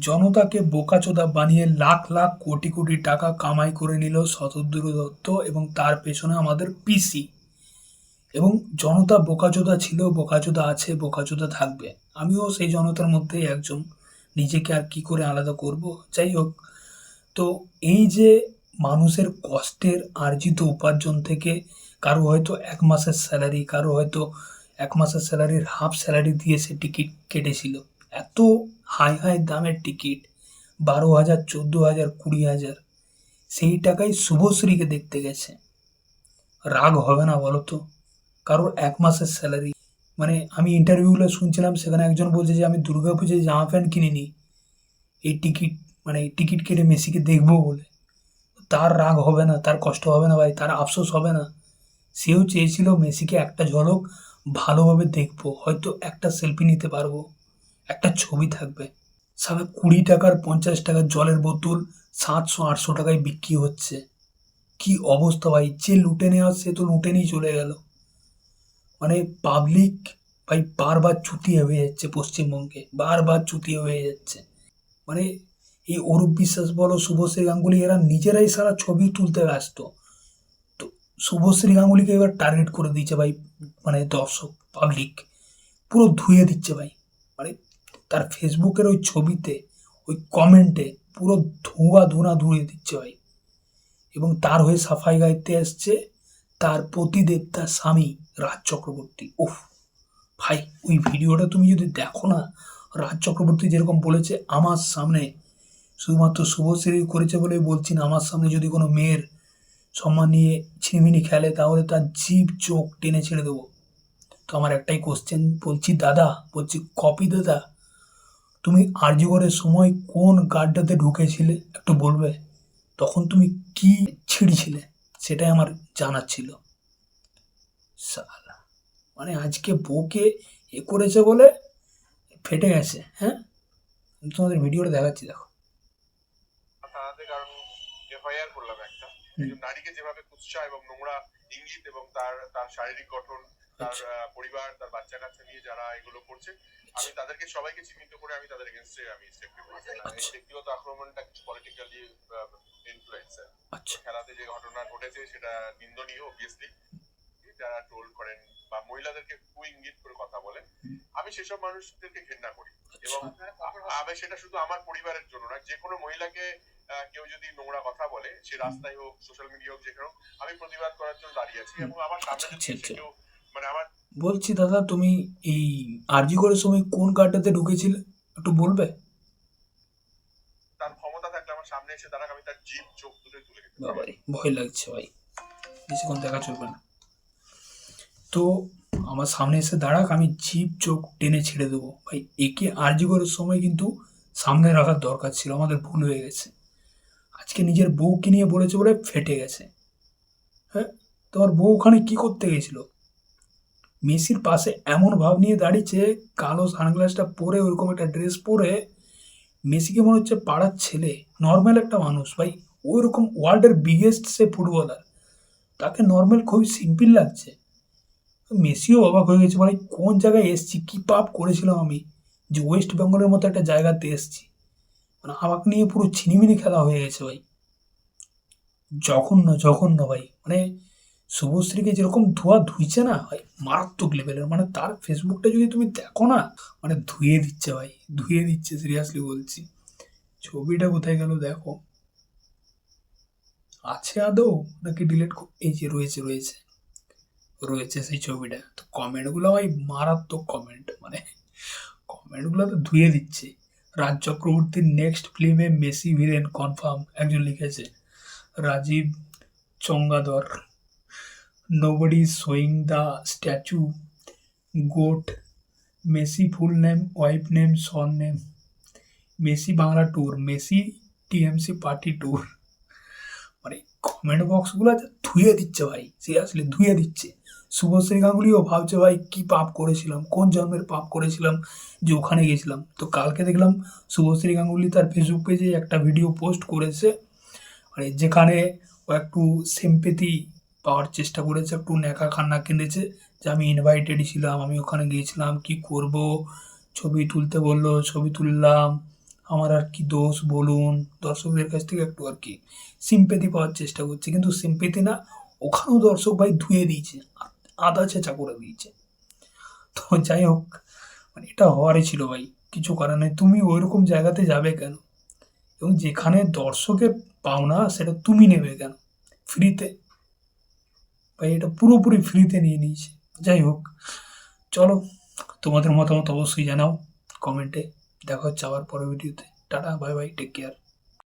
জনতাকে বোকাচোদা বানিয়ে লাখ লাখ কোটি কোটি টাকা কামাই করে নিল শতদ্রু দত্ত এবং তার পেছনে আমাদের পিসি। এবং জনতা বোকাচোদা ছিল, বোকাচোদা আছে, বোকাচোদা থাকবে। আমিও সেই জনতার মধ্যেই একজন। নিজেকে আর কি করে আলাদা করব? যাই হোক, তো এই যে মানুষের কষ্টের আর্জিত উপার্জন থেকে কারো হয়তো এক মাসের স্যালারি, কারো হয়তো এক মাসের স্যালারির হাফ স্যালারি দিয়ে সে টিকিট কেটেছিল। এত হাই হাই দামের টিকিট, 12,000, 14,000, 20,000, সেই টাকায় শুভশ্রীকে দেখতে গেছে। রাগ হবে না বলো তো? কারোর এক মাসের স্যালারি, মানে আমি ইন্টারভিউগুলো শুনছিলাম, সেখানে একজন বলছে যে আমি দুর্গাপুজোয় জামা প্যান্ট কিনিনি, এই টিকিট, মানে টিকিট কেটে মেসিকে দেখবো বলে। তার রাগ হবে না? তার কষ্ট হবে না ভাই? তার আফসোস হবে না? সেও চেয়েছিল মেসিকে একটা ঝলক ভালোভাবে দেখবো, হয়তো একটা সেলফি নিতে পারবো, একটা ছবি থাকবে। সারা 20 টাকার 50 টাকার জলের বোতল 700-800 টাকায় বিক্রি হচ্ছে। কি অবস্থা ভাই! যে লুটে নেওয়া সে তো লুটে নিয়ে চলে গেল। মানে পাবলিক ভাই বারবার চুতিয়ে হয়ে যাচ্ছে, পশ্চিমবঙ্গে বারবার চুতিয়ে হয়ে যাচ্ছে। মানে এই অরূপ বিশ্বাস বলো, শুভশ্রী গাঙ্গুলি, এরা নিজেরাই সারা ছবি তুলতে ব্যস্ত। তো শুভশ্রী গাঙ্গুলিকে এবার টার্গেট করে দিয়েছে ভাই, মানে দর্শক, পাবলিক পুরো ধুয়ে দিচ্ছে ভাই। মানে তার ফেসবুকের ওই ছবিতে, ওই কমেন্টে পুরো ধোঁয়া ধুনা ধুয়ে দিচ্ছে ভাই। এবং তার হয়ে সাফাই গাইতে আসছে তার পতিদেব, তার স্বামী রাজ চক্রবর্তী। উফ ভাই, ওই ভিডিওটা তুমি যদি দেখো না, রাজ চক্রবর্তী যেরকম বলেছে, আমার সামনে, শুধুমাত্র শুভশ্রী করেছে বলে বলছি না, আমার সামনে যদি কোনো মেয়ের সম্মান নিয়ে ছিনিমিনি খেলে তাহলে তার জিভ চোখ টেনে ছেড়ে দেবো। তো আমার একটাই কোশ্চেন, বলছি দাদা, বলছি কপি দাদা, তুমি আরজিকরের সময় কোন গাড্ডাতে ঢুকেছিলে একটু বলবে? তখন তুমি কি ছিঁড়ছিলে সেটাই আমার জানার ছিল। শালা, মানে আজকে বউকে এ করেছে বলে ফেটে গেছে। হ্যাঁ, আমি তোমাদের ভিডিওটা দেখাচ্ছি, দেখো। থানাতে, কারণ এফআইআর করলাম একটা, একজন নারীকে যেভাবে কুৎসা এবং নোংরা ইঙ্গিত এবং তার তার শারীরিক গঠন, তার পরিবার, তার বাচ্চা কাচ্চা নিয়ে যারা এগুলো করছে, আমি তাদেরকে সবাইকে চিহ্নিত করে আমি তাদের এগেনস্টে আমি স্টেপ নেব। ব্যক্তিগত আক্রমণটা কিছু পলিটিক্যালি ইনফ্লুয়েন্সার, খেলাতে যে ঘটনা ঘটেছে সেটা নিন্দনীয় অবভিয়াসলি। যারা ট্রোল করেন বা মহিলাদেরকে কুইঙ্গিত করে কথা বলেন, আমি সেসব মানুষদেরকে ঘৃণা করি। এবং আমি সেটা শুধু আমার পরিবারের জন্য না, যে কোনো মহিলাকে কেউ যদি নোংরা কথা বলে, সে রাস্তায় হোক, সোশ্যাল মিডিয়া হোক, যেখানে আমি প্রতিবাদ করার জন্য দাঁড়িয়ে আছি। এবং আমার সামনে যদি কেউ, মানে আমার, বলছি দাদা, তুমি এই আরজি করার সময় কোন গাড়িটাতে ঢুকেছিলে একটু বলবে? তার ক্ষমতা থাকলে আমার সামনে এসে দাঁড়াক, আমি তার জিভ চোখ দুটোই তুলে দিতে বাবারে, ভয় লাগছে ভাই, বেশিক্ষণ দেখা চলবে না। তো আমার সামনে এসে দাঁড়াক, আমি জিভ চোখ টেনে ছেড়ে দেবো ভাই। একে আরজি করার সময় কিন্তু সামনে রাখার দরকার ছিল, আমাদের ভুল হয়ে গেছে। আজকে নিজের বউকে নিয়ে বলেছে বলে ফেটে গেছে। হ্যাঁ, তোমার বউ ওখানে কি করতে গেছিল? মেসির পাশে এমন ভাব নিয়ে দাঁড়িয়েছে, কালো সানগ্লাসটা পরে, ওরকম একটা ড্রেস পরে, মেসিকে মনে হচ্ছে পাড়ার ছেলে, নর্মাল একটা মানুষ ভাই। ওই রকম ওয়ার্ল্ডের বিগেস্ট সে ফুটবলার, তাকে নর্মাল খুবই সিম্পল লাগছে। মেসিও অবাক হয়ে গেছে, ভাই কোন জায়গায় এসছি, কি পাপ করেছিলাম আমি যে ওয়েস্ট বেঙ্গলের মতো একটা জায়গাতে এসছি। মানে আমাকে নিয়ে পুরো ছিনিমিনি খেলা হয়ে গেছে ভাই, জঘন্য জঘন্য ভাই। মানে শুভশ্রীকে যেরকম ধোয়া ধুইছে না ভাই, মারাত্মক লেভেলের। মানে তার ফেসবুকটা যদি তুমি দেখো না, মানে ধুয়ে দিচ্ছে ভাই, ধুয়ে দিচ্ছে, সিরিয়াসলি বলছি। ছবিটা কোথায় গেল দেখো, আছে আদৌ নাকি ডিলিট? এই যে রয়েছে, রয়েছে, রয়েছে সেই ছবিটা। তো কমেন্টগুলো ভাই মারাত্মক কমেন্ট, মানে কমেন্টগুলো তো ধুয়ে দিচ্ছে। রাজ চক্রবর্তীর নেক্সট ফিল্মে মেসি ভিলেন কনফার্ম, একজন লিখেছে। Rajib Changadhar, nobody showing the statue, goat, Messi full name, wife name, son name, Messi Bangla tour, Messi TMC party tour. মানে কমেন্ট বক্সগুলো ধুয়ে দিচ্ছে ভাই, সিরিয়াসলি ধুয়ে দিচ্ছে। শুভশ্রী গাঙ্গুলিও ভাবছে ভাই কি পাপ করেছিলাম, কোন জন্মের পাপ করেছিলাম যে ওখানে গেছিলাম। তো কালকে দেখলাম শুভশ্রী গাঙ্গুলি তার ফেসবুক পেজে একটা ভিডিও পোস্ট করেছে, মানে যেখানে ও একটু সিম্পেথি পাওয়ার চেষ্টা করেছে, একটু ন্যাকা খান্না কেঁদেছে যে আমি ইনভাইটেড ছিলাম, আমি ওখানে গিয়েছিলাম, কি করব, ছবি তুলতে বললো, ছবি তুললাম, আমার আর কি দোষ বলুন, দর্শকদের কাছ থেকে একটু আর কি সিম্পেথি পাওয়ার চেষ্টা করছি, কিন্তু সিম্পেথি না, ওখানেও দর্শক ভাই ধুয়ে দিয়েছে, আদা ছেঁচা করে দিয়েছে। তো যাই হোক, মানে এটা হওয়ারই ছিল ভাই, কিছু করার নেই। তুমি ওইরকম জায়গাতে যাবে কেন, এবং যেখানে দর্শকের পাওনা সেটা তুমি নেবে কেন ফ্রিতে? ভাই এটা পুরোপুরি ফ্রিতে নিয়ে নিয়েছে। যাই হোক, চলো, তোমাদের মতামত অবশ্যই জানাও কমেন্টে। দেখা হচ্ছে আবার পরের ভিডিওতে। Tata, bye bye, take care.